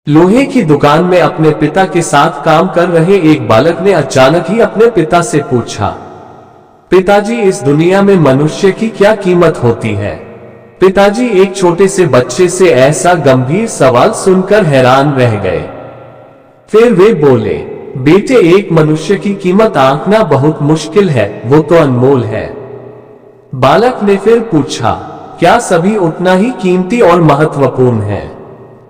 लोहे की दुकान में अपने पिता के साथ काम कर रहे एक बालक ने अचानक ही अपने पिता से पूछा, पिताजी, इस दुनिया में मनुष्य की क्या कीमत होती है? पिताजी एक छोटे से बच्चे से ऐसा गंभीर सवाल सुनकर हैरान रह गए। फिर वे बोले, बेटे, एक मनुष्य की कीमत आंकना बहुत मुश्किल है, वो तो अनमोल है। बालक ने फिर पूछा, क्या सभी उतना ही कीमती और महत्वपूर्ण है?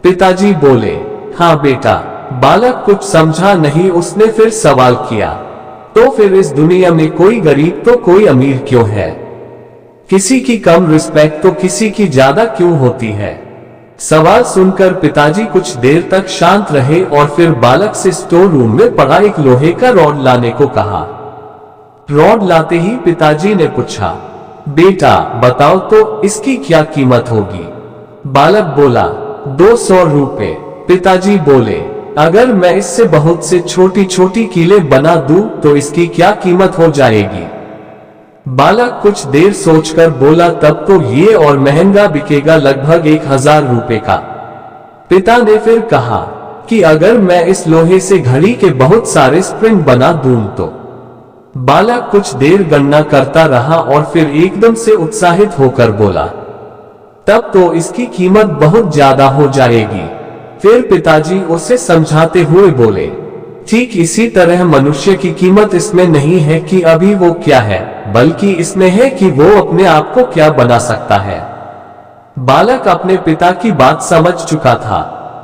पिताजी बोले, हाँ बेटा। बालक कुछ समझा नहीं, उसने फिर सवाल किया, तो फिर इस दुनिया में कोई गरीब तो कोई अमीर क्यों है? किसी की कम रिस्पेक्ट तो किसी की ज्यादा क्यों होती है? सवाल सुनकर पिताजी कुछ देर तक शांत रहे और फिर बालक से स्टोर रूम में पड़ा एक लोहे का रॉड लाने को कहा। रॉड लाते ही पिताजी ने पूछा, बेटा बताओ तो इसकी क्या कीमत होगी? बालक बोला, 200 रुपए। पिताजी बोले, अगर मैं इससे बहुत से छोटी छोटी कीलें बना दूं तो इसकी क्या कीमत हो जाएगी? बालक कुछ देर सोचकर बोला, तब तो ये और महंगा बिकेगा, लगभग 1000 रुपए का। पिता ने फिर कहा कि अगर मैं इस लोहे से घड़ी के बहुत सारे स्प्रिंग बना दूं तो? बालक कुछ देर गणना करता रहा और फिर एकदम से उत्साहित होकर बोला, तब तो इसकी कीमत बहुत ज्यादा हो जाएगी। फिर पिताजी उसे समझाते हुए बोले, ठीक इसी तरह मनुष्य की कीमत इसमें नहीं है कि अभी वो क्या है, बल्कि इसमें है कि वो अपने आप को क्या बना सकता है। बालक अपने पिता की बात समझ चुका था।